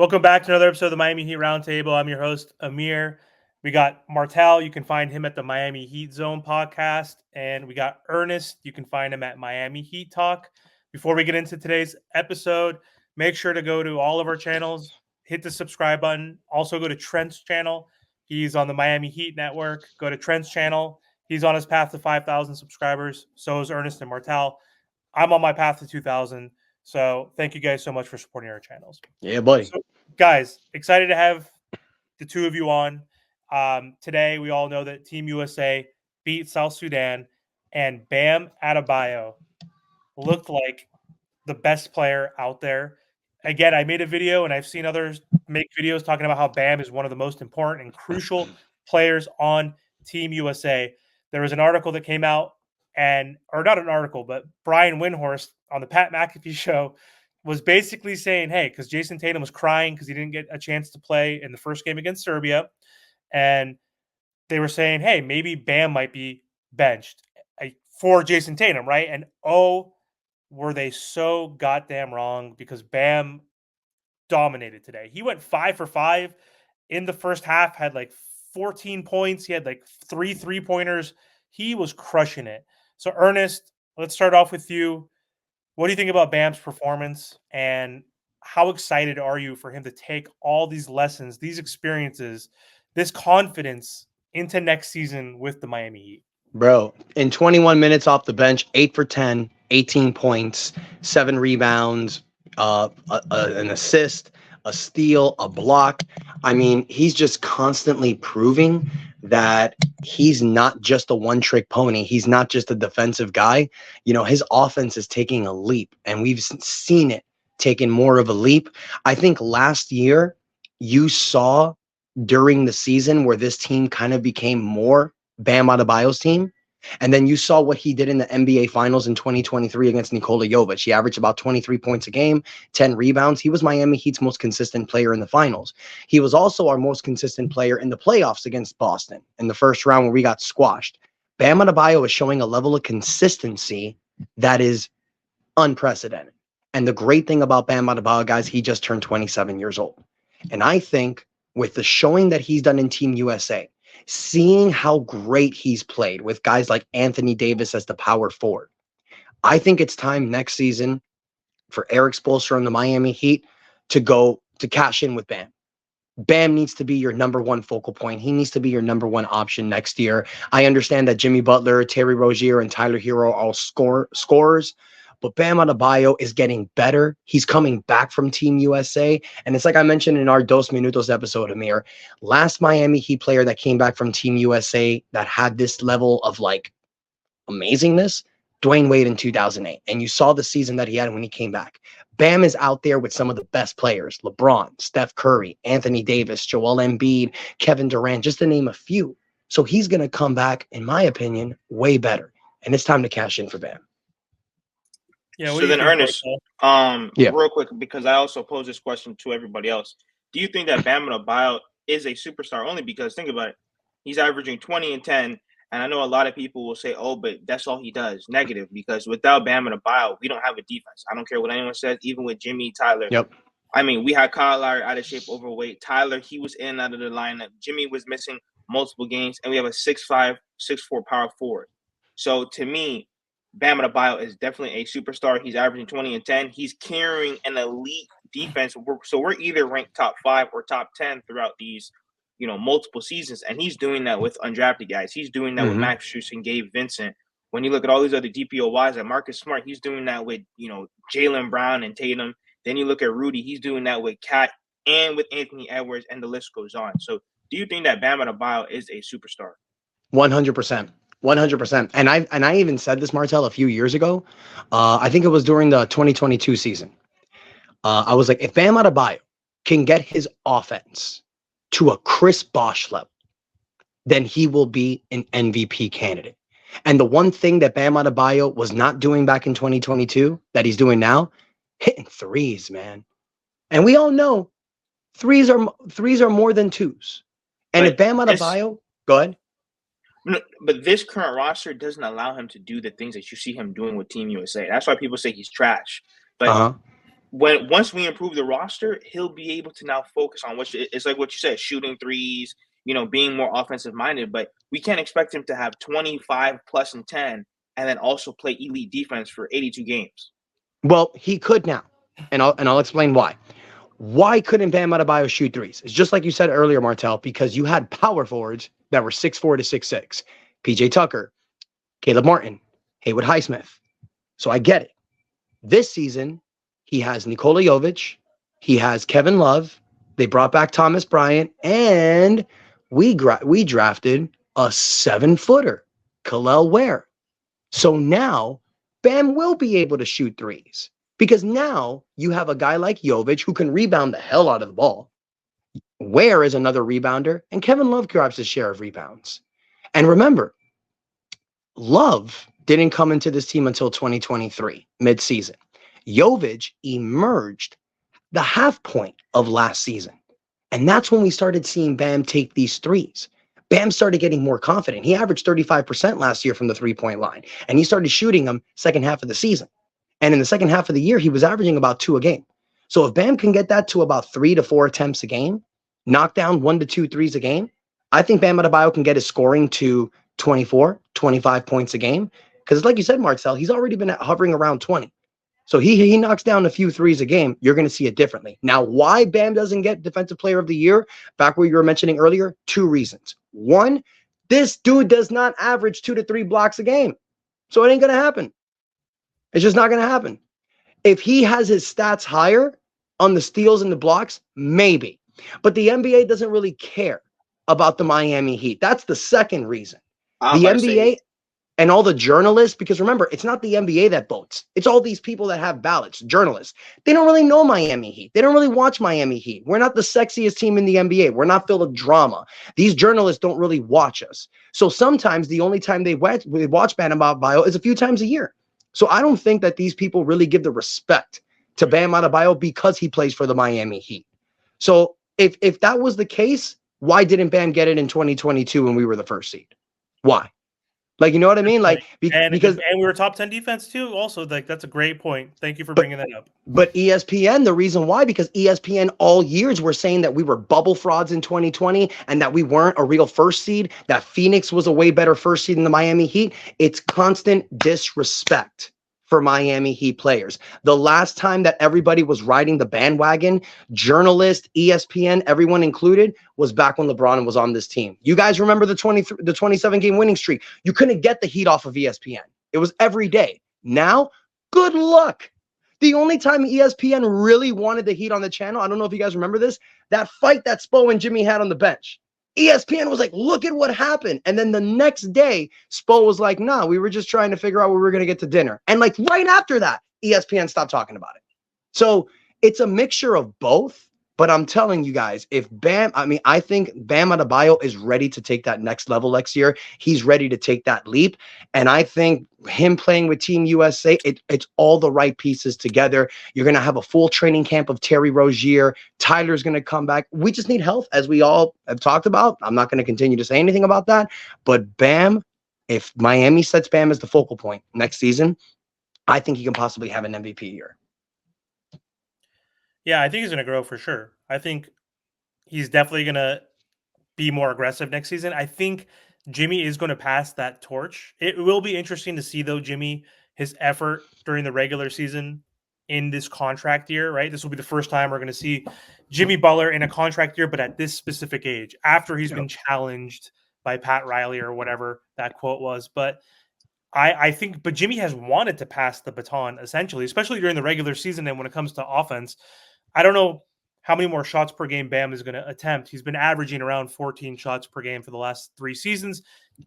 Welcome back to another episode of the Miami Heat Roundtable. I'm your host, Amir. We got Martel. You can find him at the Miami Heat Zone podcast. And we got Ernest. You can find him at Miami Heat Talk. Before we get into today's episode, make sure to go to all of our channels, hit the subscribe button. Also go to Trent's channel. He's on the Miami Heat Network. Go to Trent's channel. He's on his path to 5,000 subscribers. So is Ernest and Martel. I'm on my path to 2,000. So thank you guys so much for supporting our channels. Yeah, buddy. So, guys, excited to have the two of you on. Today, we all know that Team USA beat South Sudan, and Bam Adebayo looked like the best player out there. Again, I made a video, and I've seen others make videos talking about how Bam is one of the most important and crucial players on Team USA. There was an article that came out, or not an article, but Brian Windhorst on the Pat McAfee show was basically saying, hey, because Jason Tatum was crying because he didn't get a chance to play in the first game against Serbia. And they were saying, hey, maybe Bam might be benched for Jason Tatum, right? And were they so goddamn wrong, because Bam dominated today. He went 5 for 5 in the first half, had like 14 points. He had like 3 3-pointers. He was crushing it. So, Ernest, let's start off with you. What do you think about Bam's performance, and how excited are you for him to take all these lessons, these experiences, this confidence into next season with the Miami Heat? Bro, in 21 minutes off the bench, 8 for 10, 18 points, 7 rebounds, an assist, a steal, a block. I mean, he's just constantly proving that he's not just a one-trick pony. He's not just a defensive guy. You know, his offense is taking a leap, and we've seen it taking more of a leap. I think last year you saw during the season where this team kind of became more Bam Adebayo's team. And then you saw what he did in the NBA Finals in 2023 against Nikola Jovic. He averaged about 23 points a game, 10 rebounds. He was Miami Heat's most consistent player in the finals. He was also our most consistent player in the playoffs against Boston in the first round where we got squashed. Bam Adebayo is showing a level of consistency that is unprecedented. And the great thing about Bam Adebayo, guys, he just turned 27 years old. And I think with the showing that he's done in Team USA, seeing how great he's played with guys like Anthony Davis as the power forward, I think it's time next season for Eric Spoelstra and the Miami Heat to go to cash in with Bam. Bam needs to be your number one focal point. He needs to be your number one option next year. I understand that Jimmy Butler, Terry Rozier, and Tyler Herro are all scorers, but Bam Adebayo is getting better. He's coming back from Team USA. And it's like I mentioned in our Dos Minutos episode, Amir, last Miami Heat player that came back from Team USA that had this level of like amazingness, Dwayne Wade in 2008. And you saw the season that he had when he came back. Bam is out there with some of the best players: LeBron, Steph Curry, Anthony Davis, Joel Embiid, Kevin Durant, just to name a few. So he's going to come back, in my opinion, way better. And it's time to cash in for Bam. Yeah. So then, Ernest, Yeah. real quick, because I also pose this question to everybody else. Do you think that Bam Adebayo is a superstar? Only because, think about it, he's averaging 20 and 10, and I know a lot of people will say, oh, but that's all he does. Negative, because without Bam Adebayo, we don't have a defense. I don't care what anyone says, even with Jimmy, Tyler. Yep. I mean, we had Kyle Lowry out of shape, overweight. Tyler, he was in and out of the lineup. Jimmy was missing multiple games, and we have a 6'5", 6'4" power forward. So, to me, Bam Adebayo is definitely a superstar. He's averaging 20 and 10. He's carrying an elite defense. So we're either ranked top 5 or top 10 throughout these, multiple seasons. And he's doing that with undrafted guys. He's doing that with Max Strus and Gabe Vincent. When you look at all these other DPOYs like Marcus Smart, he's doing that with, Jaylen Brown and Tatum. Then you look at Rudy, he's doing that with Cat and with Anthony Edwards, and the list goes on. So do you think that Bam Adebayo is a superstar? 100%. 100%. And I even said this, Martel, a few years ago. I think it was during the 2022 season. I was like, if Bam Adebayo can get his offense to a Chris Bosh level, then he will be an MVP candidate. And the one thing that Bam Adebayo was not doing back in 2022 that he's doing now, hitting threes, man. And we all know threes are more than twos. And if Bam Adebayo, go ahead. No, but this current roster doesn't allow him to do the things that you see him doing with Team USA. That's why people say he's trash. But once we improve the roster, he'll be able to now focus on it's like what you said, shooting threes, being more offensive minded. But we can't expect him to have 25 plus and 10, and then also play elite defense for 82 games. Well, he could now, and I'll explain why. Why couldn't Bam Adebayo shoot threes? It's just like you said earlier, Martel, because you had power forwards that were 6'4" to 6'6". PJ Tucker, Caleb Martin, Haywood Highsmith. So I get it. This season, he has Nikola Jovic, he has Kevin Love, they brought back Thomas Bryant, and we drafted a 7-footer, Kel'el Ware. So now Bam will be able to shoot threes because now you have a guy like Jovic who can rebound the hell out of the ball. Ware is another rebounder, and Kevin Love grabs his share of rebounds. And remember, Love didn't come into this team until 2023, mid-season. Jovic emerged the half point of last season. And that's when we started seeing Bam take these threes. Bam started getting more confident. He averaged 35% last year from the three-point line, and he started shooting them second half of the season. And in the second half of the year, he was averaging about 2 a game. So if Bam can get that to about 3 to 4 attempts a game, knock down 1 to 2 threes a game, I think Bam Adebayo can get his scoring to 24, 25 points a game. Because like you said, Marcel, he's already been hovering around 20. So he knocks down a few threes a game, you're going to see it differently. Now, why Bam doesn't get Defensive Player of the Year, back where you were mentioning earlier, 2 reasons. One, this dude does not average 2 to 3 blocks a game. So it ain't going to happen. It's just not going to happen. If he has his stats higher on the steals and the blocks, maybe. But the NBA doesn't really care about the Miami Heat. That's the second reason. The NBA and all the journalists, because remember, it's not the NBA that votes. It's all these people that have ballots, journalists. They don't really know Miami Heat. They don't really watch Miami Heat. We're not the sexiest team in the NBA. We're not filled with drama. These journalists don't really watch us. So sometimes the only time they watch Bam Adebayo is a few times a year. So I don't think that these people really give the respect to Bam Adebayo because he plays for the Miami Heat. So if that was the case, why didn't Bam get it in 2022 when we were the first seed? Why? Like, you know what I mean? Like, because we were top 10 defense too. Also, like, that's a great point. Thank you for bringing that up. But ESPN, the reason why, because ESPN all years were saying that we were bubble frauds in 2020 and that we weren't a real first seed, that Phoenix was a way better first seed than the Miami Heat. It's constant disrespect for Miami Heat players. The last time that everybody was riding the bandwagon, journalists, ESPN, everyone included, was back when LeBron was on this team. You guys remember the 27-game winning streak? You couldn't get the Heat off of ESPN. It was every day. Now, good luck. The only time ESPN really wanted the Heat on the channel, I don't know if you guys remember this, that fight that Spo and Jimmy had on the bench. ESPN was like, look at what happened. And then the next day, Spo was like, nah, we were just trying to figure out where we were going to get to dinner. And like right after that, ESPN stopped talking about it. So it's a mixture of both. But I'm telling you guys, I think Bam Adebayo is ready to take that next level next year. He's ready to take that leap. And I think him playing with Team USA, it's all the right pieces together. You're going to have a full training camp of Terry Rozier. Tyler's going to come back. We just need health, as we all have talked about. I'm not going to continue to say anything about that. But Bam, if Miami sets Bam as the focal point next season, I think he can possibly have an MVP year. Yeah, I think he's going to grow for sure. I think he's definitely going to be more aggressive next season. I think Jimmy is going to pass that torch. It will be interesting to see, though, Jimmy, his effort during the regular season in this contract year, right? This will be the first time we're going to see Jimmy Butler in a contract year, but at this specific age, after he's been challenged by Pat Riley or whatever that quote was. But I think Jimmy has wanted to pass the baton, essentially, especially during the regular season. And when it comes to offense, I don't know how many more shots per game Bam is going to attempt. He's been averaging around 14 shots per game for the last 3 seasons.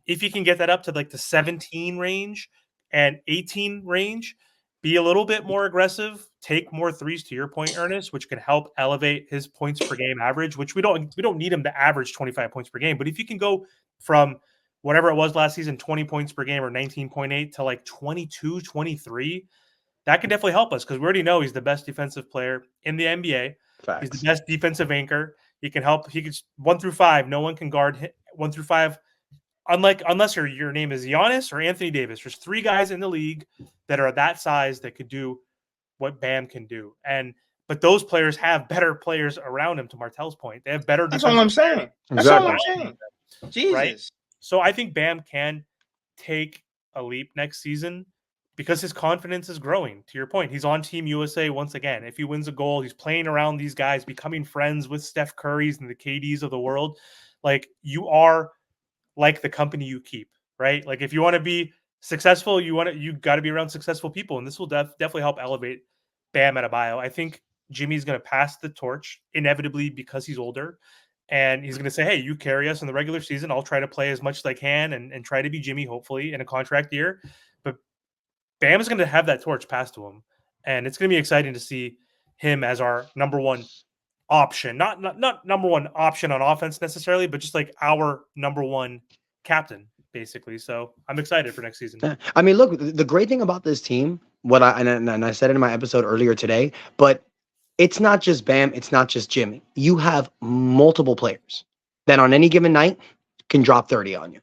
If he can get that up to like the 17 range and 18 range, be a little bit more aggressive, take more threes, to your point, Ernest, which can help elevate his points per game average, which we don't need him to average 25 points per game. But if you can go from whatever it was last season, 20 points per game or 19.8 to like 22, 23, that can definitely help us because we already know he's the best defensive player in the NBA. Facts. He's the best defensive anchor. He can help. He could 1 through 5. No one can guard 1 through 5. Unless your name is Giannis or Anthony Davis. There's 3 guys in the league that are that size that could do what Bam can do. But those players have better players around him, to Martel's point. They have better That's all I'm saying. That's all I'm saying. Jesus. Right? So I think Bam can take a leap next season because his confidence is growing. To your point, he's on Team USA once again. If he wins a goal, he's playing around these guys, becoming friends with Steph Curry's and the KDs of the world. Like, you are like the company you keep, right? Like, if you want to be successful, you got to be around successful people, and this will definitely help elevate Bam Adebayo. I think Jimmy's going to pass the torch inevitably because he's older, and he's going to say, hey, you carry us in the regular season. I'll try to play as much as I can and try to be Jimmy, hopefully, in a contract year. But Bam is going to have that torch passed to him, and it's going to be exciting to see him as our number one option. Not number one option on offense necessarily, but just like our number one captain, basically. So I'm excited for next season. I mean, look, the great thing about this team, and I said it in my episode earlier today, but it's not just Bam, it's not just Jimmy. You have multiple players that on any given night can drop 30 on you.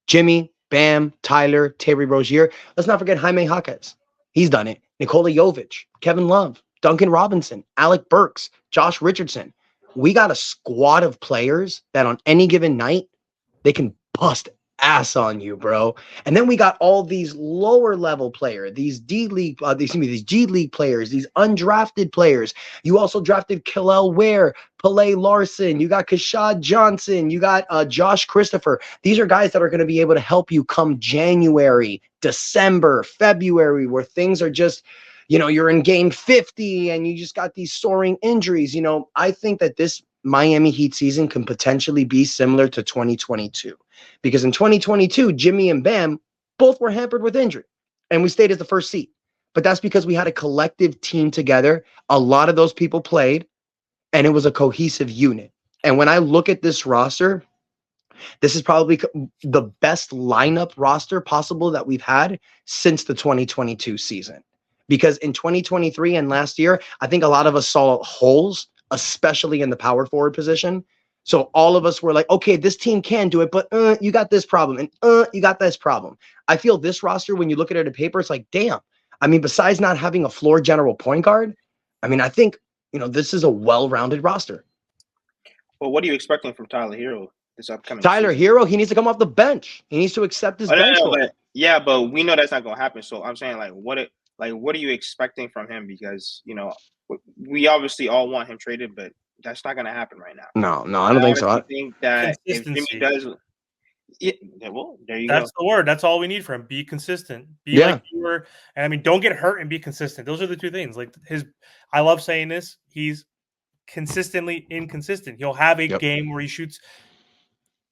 Jimmy, Bam, Tyler, Terry Rozier. Let's not forget Jaime Jaquez. He's done it. Nikola Jovic, Kevin Love, Duncan Robinson, Alec Burks, Josh Richardson. We got a squad of players that on any given night, they can bust ass on you, bro. And then we got all these lower level players, these G League players, these undrafted players. You also drafted Kel'el Ware, Pelé Larson. You got Kashad Johnson. You got Josh Christopher. These are guys that are going to be able to help you come January, December, February, where things are just, you're in game 50 and you just got these soaring injuries. I think that this Miami Heat season can potentially be similar to 2022. Because in 2022, Jimmy and Bam both were hampered with injury, and we stayed as the first seed. But that's because we had a collective team together. A lot of those people played, and it was a cohesive unit. And when I look at this roster, this is probably the best lineup roster possible that we've had since the 2022 season. Because in 2023 and last year, I think a lot of us saw holes, especially in the power forward position. So all of us were like, okay, this team can do it, but you got this problem, and you got this problem. I feel this roster, when you look at it on paper, it's like, damn. I mean, besides not having a floor general point guard, I mean, I think, this is a well-rounded roster. Well, what are you expecting from Tyler Herro this upcoming season? Herro, he needs to come off the bench. He needs to accept his bench role. But we know that's not going to happen. So I'm saying, what are you expecting from him? Because, we obviously all want him traded, but that's not going to happen right now. No, I don't think so. I think that if Jimmy does, well, there you go. That's the word. That's all we need from him. Be consistent. Be like you were. And I mean, don't get hurt and be consistent. Those are the two things. Like I love saying this. He's consistently inconsistent. He'll have a game where he shoots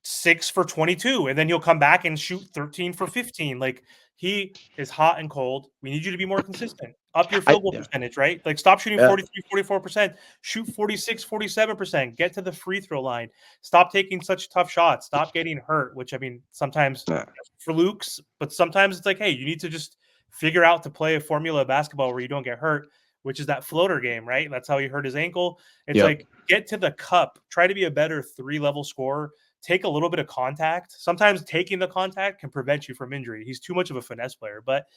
6 for 22, and then he'll come back and shoot 13 for 15. Like, he is hot and cold. We need you to be more consistent. Up your field goal percentage, right? Like, stop shooting 43, 44%. Shoot 46, 47%. Get to the free throw line. Stop taking such tough shots. Stop getting hurt, which, I mean, sometimes flukes, but sometimes it's like, hey, you need to just figure out to play a formula of basketball where you don't get hurt, which is that floater game, right? That's how he hurt his ankle. It's like, get to the cup. Try to be a better 3-level scorer. Take a little bit of contact. Sometimes taking the contact can prevent you from injury. He's too much of a finesse player, but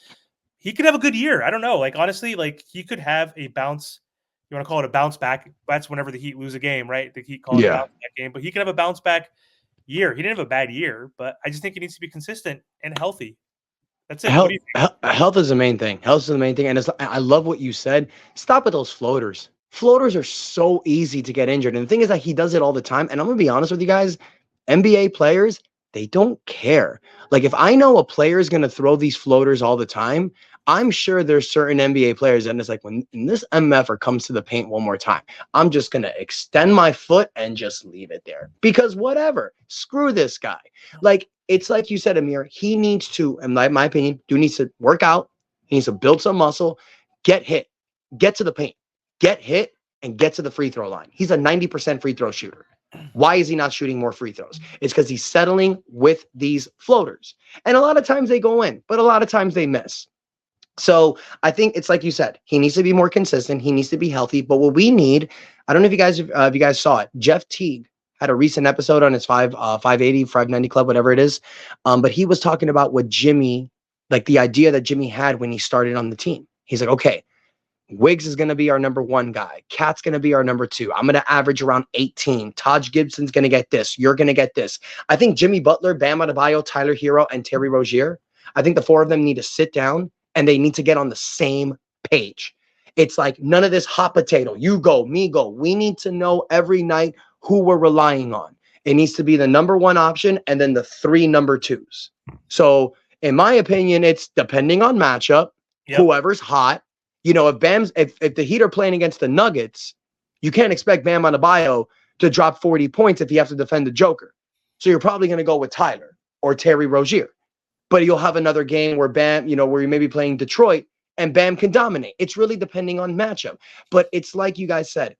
he could have a good year. I don't know. Like, honestly, like, he could have a bounce. You want to call it a bounce back? That's whenever the Heat lose a game, right? The Heat call it a bounce back game, but he could have a bounce back year. He didn't have a bad year, but I just think he needs to be consistent and healthy. That's it. Health is the main thing. Health is the main thing. And I love what you said. Stop with those floaters. Floaters are so easy to get injured. And the thing is that he does it all the time. And I'm going to be honest with you guys. NBA players, they don't care. Like, if I know a player is going to throw these floaters all the time, I'm sure there's certain NBA players, and it's like, when this MFer comes to the paint one more time, I'm just going to extend my foot and just leave it there. Because whatever, screw this guy. Like, it's like you said, Amir, he needs to, in my opinion, needs to work out. He needs to build some muscle, get hit, get to the paint, get hit, and get to the free throw line. He's a 90% free throw shooter. Why is he not shooting more free throws? It's because he's settling with these floaters. And a lot of times they go in, but a lot of times they miss. So I think it's like you said, he needs to be more consistent. He needs to be healthy. But what we need, I don't know if you guys saw it. Jeff Teague had a recent episode on his 580, 590 Club, whatever it is. But he was talking about what Jimmy, like the idea that Jimmy had when he started on the team. He's like, okay, Wiggs is going to be our number 1 guy. Cat's going to be our number 2. I'm going to average around 18. Taj Gibson's going to get this. You're going to get this. I think Jimmy Butler, Bam Adebayo, Tyler Herro, and Terry Rozier, I think the 4 of them need to sit down and they need to get on the same page. It's like none of this hot potato. You go, me go. We need to know every night who we're relying on. It needs to be the number 1 option and then the 3 number 2s. So in my opinion, it's depending on matchup, whoever's hot. If the Heat are playing against the Nuggets, you can't expect Bam Adebayo to drop 40 points if he has to defend the Joker. So you're probably going to go with Tyler or Terry Rozier. But you'll have another game where Bam, where you may be playing Detroit and Bam can dominate. It's really depending on matchup. But it's like you guys said,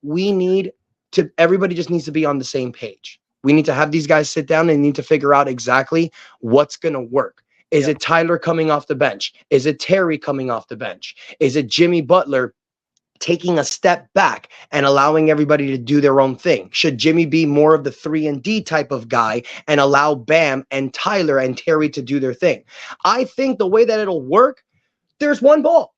everybody just needs to be on the same page. We need to have these guys sit down and need to figure out exactly what's going to work. Is it Tyler coming off the bench? Is it Terry coming off the bench? Is it Jimmy Butler taking a step back and allowing everybody to do their own thing? Should Jimmy be more of the 3-and-D type of guy and allow Bam and Tyler and Terry to do their thing? I think the way that it'll work, there's one ball.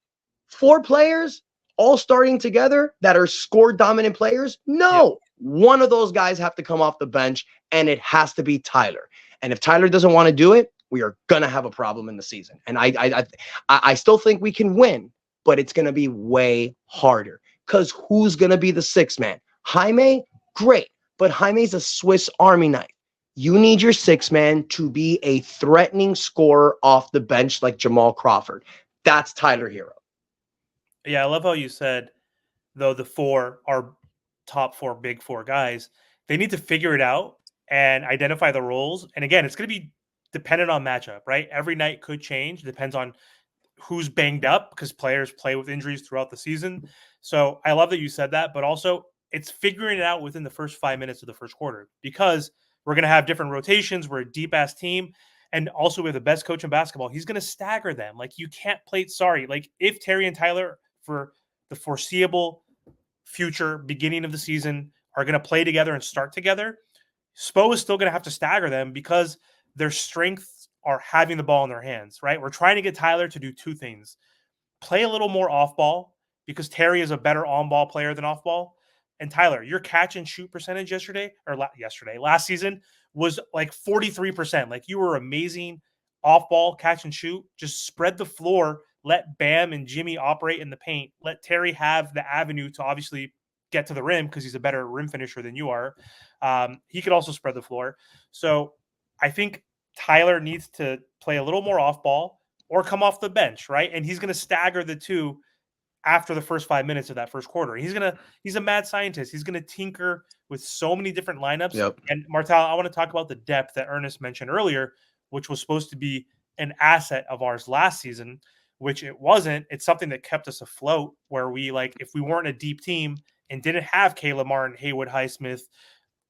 4 players all starting together that are score dominant players? No. One of those guys have to come off the bench, and it has to be Tyler. And if Tyler doesn't want to do it, we are going to have a problem in the season. And I still think we can win, but it's going to be way harder because who's going to be the 6th man? Jaime? Great. But Jaime's a Swiss Army knife. You need your 6th man to be a threatening scorer off the bench like Jamal Crawford. That's Tyler Herro. Yeah, I love how you said, though, the 4 are top 4 big 4 guys. They need to figure it out and identify the roles. And again, it's going to be dependent on matchup, right? Every night could change. Depends on who's banged up because players play with injuries throughout the season. So I love that you said that, but also it's figuring it out within the first 5 minutes of the first quarter because we're going to have different rotations. We're a deep-ass team. And also we have the best coach in basketball. He's going to stagger them. Like you can't play, like if Terry and Tyler for the foreseeable future beginning of the season are going to play together and start together, Spo is still going to have to stagger them because their strengths are having the ball in their hands, right? We're trying to get Tyler to do 2 things. Play a little more off ball because Terry is a better on ball player than off ball. And Tyler, your catch and shoot percentage last season was like 43%. Like you were amazing off ball catch and shoot. Just spread the floor. Let Bam and Jimmy operate in the paint. Let Terry have the avenue to obviously get to the rim because he's a better rim finisher than you are. He could also spread the floor. So I think Tyler needs to play a little more off ball or come off the bench, right? And he's going to stagger the 2 after the first 5 minutes of that first quarter. He's a mad scientist. He's going to tinker with so many different lineups. Yep. And Martel, I want to talk about the depth that Ernest mentioned earlier, which was supposed to be an asset of ours last season, which it wasn't. It's something that kept us afloat where we if we weren't a deep team and didn't have Caleb Martin, Haywood Highsmith,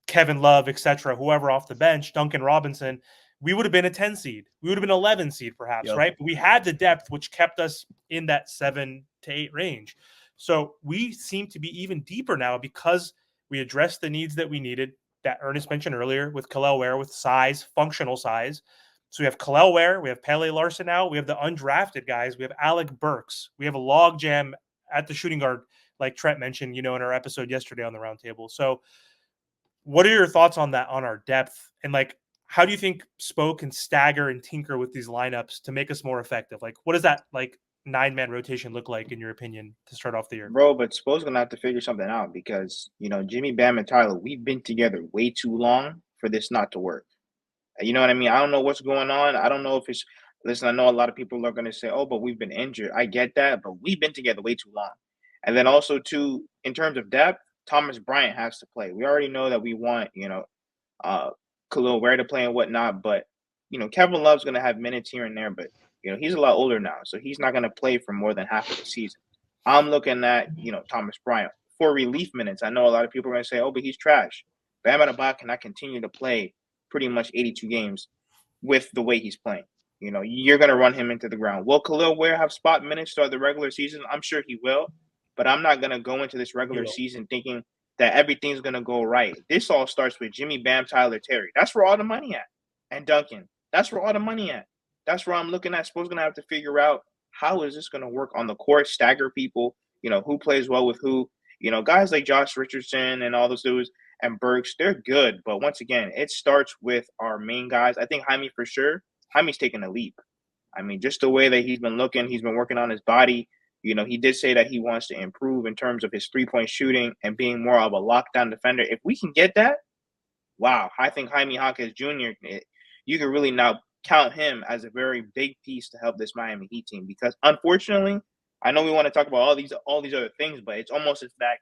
Kevin Love, etc., whoever off the bench, Duncan Robinson, we would have been a 10 seed. We would have been 11 seed perhaps, right? But we had the depth, which kept us in that 7 to 8 range. So we seem to be even deeper now because we addressed the needs that we needed that Ernest mentioned earlier with Kel'el Ware, with size, functional size. So we have Kel'el Ware, we have Pele Larson now, we have the undrafted guys, we have Alec Burks, we have a log jam at the shooting guard, like Trent mentioned, in our episode yesterday on the roundtable. So what are your thoughts on that, on our depth? And how do you think Spo can stagger and tinker with these lineups to make us more effective? What does that 9-man rotation look like in your opinion to start off the year? Bro, but Spo's gonna have to figure something out because Jimmy, Bam, and Tyler, we've been together way too long for this not to work. You know what I mean? I don't know what's going on. I don't know if it's listen, I know a lot of people are gonna say, oh, but we've been injured. I get that, but we've been together way too long. And then also too, in terms of depth, Thomas Bryant has to play. We already know that we want, Khalil Ware to play and whatnot, but Kevin Love's gonna have minutes here and there, but he's a lot older now, so he's not gonna play for more than half of the season. I'm looking at Thomas Bryant for relief minutes. I know a lot of people are gonna say, oh, but he's trash. Bam Adebayo cannot continue to play pretty much 82 games with the way he's playing. You're gonna run him into the ground. Will Khalil Ware have spot minutes throughout the regular season? I'm sure he will, but I'm not gonna go into this regular season thinking that everything's going to go right. This all starts with Jimmy, Bam, Tyler, Terry. That's where all the money at. And Duncan. That's where all the money at. That's where I'm looking at. Spo's going to have to figure out how is this going to work on the court, stagger people, who plays well with who. Guys like Josh Richardson and all those dudes and Burks, they're good. But once again, it starts with our main guys. I think Jaime for sure. Jaime's taking a leap. I mean, just the way that he's been looking, he's been working on his body. He did say that he wants to improve in terms of his three-point shooting and being more of a lockdown defender. If we can get that, wow, I think Jaime Jaquez Jr., you can really now count him as a very big piece to help this Miami Heat team. Because unfortunately, I know we want to talk about all these other things, but it's almost as that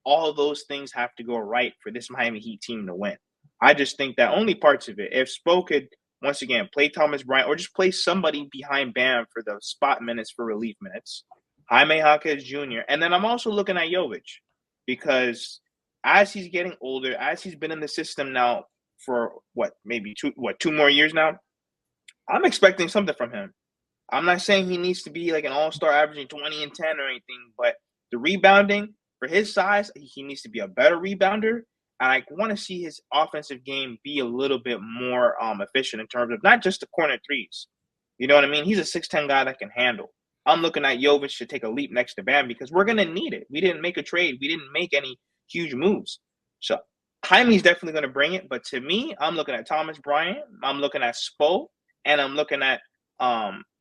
all those things have to go right for this Miami Heat team to win. I just think that only parts of it. If Spo could, once again, play Thomas Bryant or just play somebody behind Bam for the spot minutes for relief minutes, Jaime Jaquez Jr., and then I'm also looking at Jovic because as he's getting older, as he's been in the system now for two more years now, I'm expecting something from him. I'm not saying he needs to be like an all-star averaging 20 and 10 or anything, but the rebounding for his size, he needs to be a better rebounder. And I want to see his offensive game be a little bit more efficient in terms of not just the corner threes. You know what I mean? He's a 6'10" guy that can handle. I'm looking at Jovic to take a leap next to Bam because we're going to need it. We didn't make a trade. We didn't make any huge moves. So Jaime's definitely going to bring it. But to me, I'm looking at Thomas Bryant. I'm looking at Spo. And I'm looking at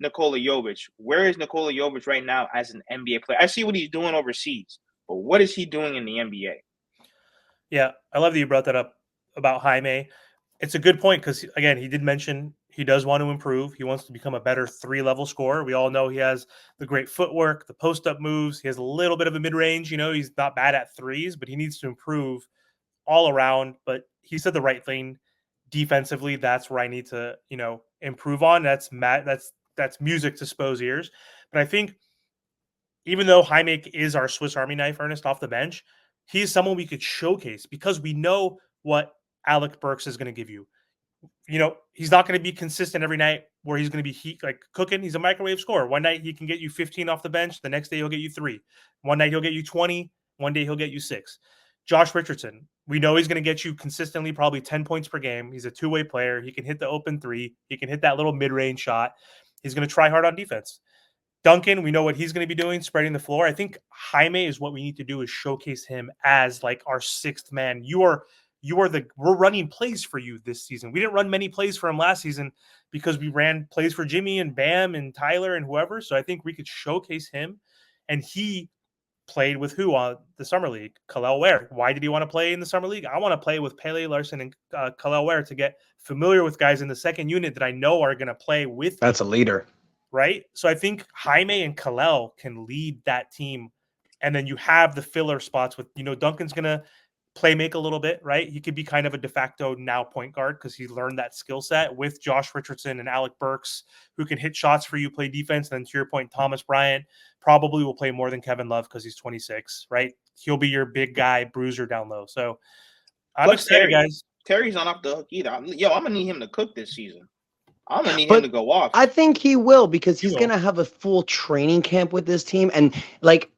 Nikola Jovic. Where is Nikola Jovic right now as an NBA player? I see what he's doing overseas. But what is he doing in the NBA? Yeah, I love that you brought that up about Jaime. It's a good point because, again, he did mention he does want to improve. He wants to become a better three-level scorer. We all know he has the great footwork, the post-up moves. He has a little bit of a mid-range. He's not bad at threes, but he needs to improve all around. But he said the right thing. Defensively, that's where I need to, improve on. That's music to Spo's ears. But I think even though Jaime is our Swiss Army knife, Ernest, off the bench, he's someone we could showcase because we know what Alec Burks is going to give you. He's not going to be consistent every night where he's going to be cooking. He's a microwave scorer. One night he can get you 15 off the bench. The next day he'll get you 3. One night he'll get you 20. One day he'll get you 6. Josh Richardson, we know he's going to get you consistently probably 10 points per game. He's a two-way player. He can hit the open 3. He can hit that little mid-range shot. He's going to try hard on defense. Duncan, we know what he's going to be doing, spreading the floor. I think Jaime is what we need to do is showcase him as like our sixth man. We're running plays for you this season. We didn't run many plays for him last season because we ran plays for Jimmy and Bam and Tyler and whoever. So I think we could showcase him. And he played with who on the summer league? Kel'el Ware. Why did he want to play in the summer league? I want to play with Pele Larson and Kel'el Ware to get familiar with guys in the second unit that I know are going to play with. That's a leader. Right? So I think Jaime and Kel'el can lead that team. And then you have the filler spots with, Duncan's going to make a little bit, right? He could be kind of a de facto now point guard because he learned that skill set with Josh Richardson and Alec Burks, who can hit shots for you, play defense. And then to your point, Thomas Bryant probably will play more than Kevin Love because he's 26, right? He'll be your big guy bruiser down low. So I'm excited, guys. Terry's not off the hook either. I'm going to need him to cook this season. I'm going to need him to go off. I think he will because he's going to have a full training camp with this team. And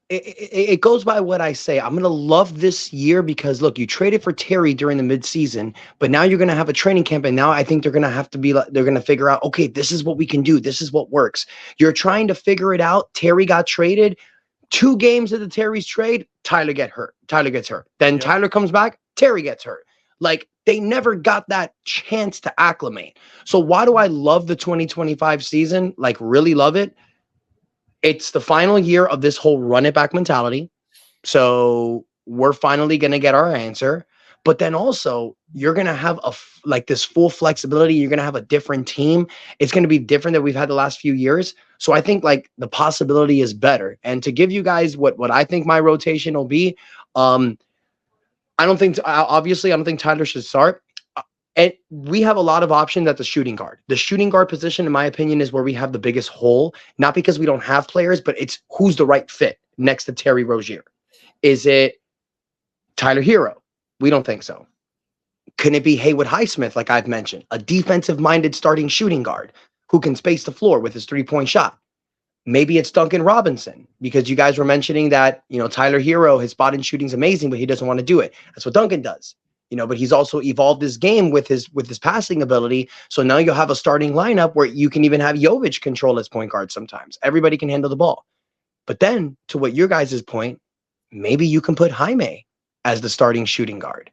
it goes by what I say. I'm going to love this year because, look, you traded for Terry during the midseason, but now you're going to have a training camp. And now I think they're going to have to they're going to figure out, okay, this is what we can do. This is what works. You're trying to figure it out. Terry got traded. 2 games of the Terry's trade, Tyler gets hurt. Then Tyler comes back, Terry gets hurt. They never got that chance to acclimate. So why do I love the 2025 season? Really love it. It's the final year of this whole run it back mentality. So we're finally going to get our answer. But then also you're going to have this full flexibility. You're going to have a different team. It's going to be different than we've had the last few years. So I think the possibility is better. And to give you guys what I think my rotation will be, I don't think Tyler should start. And we have a lot of options at the shooting guard. The shooting guard position, in my opinion, is where we have the biggest hole, not because we don't have players, but it's who's the right fit next to Terry Rozier. Is it Tyler Herro? We don't think so. Can it be Haywood Highsmith, like I've mentioned, a defensive-minded starting shooting guard who can space the floor with his three-point shot? Maybe it's Duncan Robinson because you guys were mentioning that, Tyler Herro, his spot and shooting is amazing, but he doesn't want to do it. That's what Duncan does, but he's also evolved his game with his passing ability. So now you'll have a starting lineup where you can even have Jovic control as point guard sometimes. Everybody can handle the ball. But then, to what your guys' point, maybe you can put Jaime as the starting shooting guard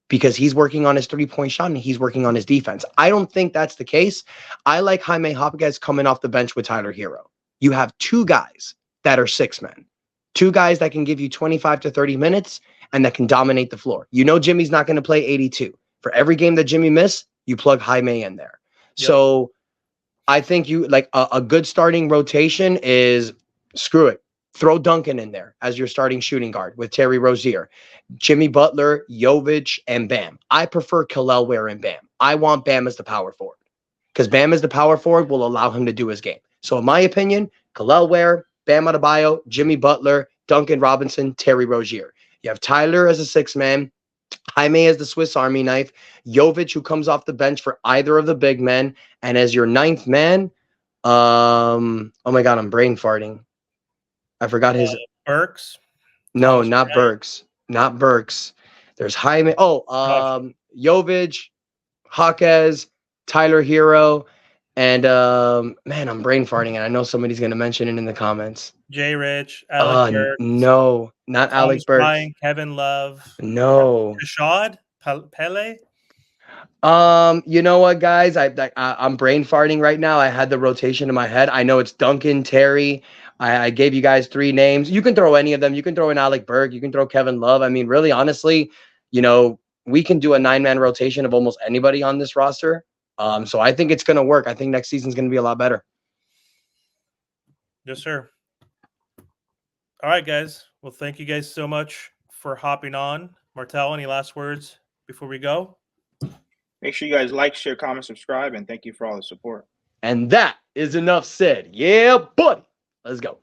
because he's working on his 3-point shot and he's working on his defense. I don't think that's the case. I like Jaime Jaquez coming off the bench with Tyler Herro. You have 2 guys that are 6 men, 2 guys that can give you 25 to 30 minutes and that can dominate the floor. You know Jimmy's not going to play 82. For every game that Jimmy missed, you plug Jaime in there. Yep. So I think you like a good starting rotation is screw it. Throw Duncan in there as your starting shooting guard with Terry Rozier, Jimmy Butler, Jovic, and Bam. I prefer Kel'el Ware and Bam. I want Bam as the power forward because Bam as the power forward will allow him to do his game. So in my opinion, Kel'el Ware, Bam Adebayo, Jimmy Butler, Duncan Robinson, Terry Rozier. You have Tyler as a 6-man, Jaime as the Swiss Army knife, Jovic who comes off the bench for either of the big men, and as your 9th man, oh my God, I'm brain farting. I forgot his Burks. No, Thomas not Bryant. Burks. Not Burks. There's Jaime. Jovic, Jaquez, Tyler Herro, and man, I'm brain farting, and I know somebody's gonna mention it in the comments. Jay Rich, Alec Burks. No, not Thomas Alec Burks. Bryant, Kevin Love. No. Rashad Pele. You know what, guys? I'm brain farting right now. I had the rotation in my head. I know it's Duncan, Terry. I gave you guys 3 names. You can throw any of them. You can throw in Alec Burke. You can throw Kevin Love. I mean, really, honestly, you know, we can do a 9-man rotation of almost anybody on this roster. So I think it's going to work. I think next season's going to be a lot better. Yes, sir. All right, guys. Well, thank you guys so much for hopping on. Martel, any last words before we go? Make sure you guys like, share, comment, subscribe, and thank you for all the support. And that is enough said. Yeah, buddy. Let's go.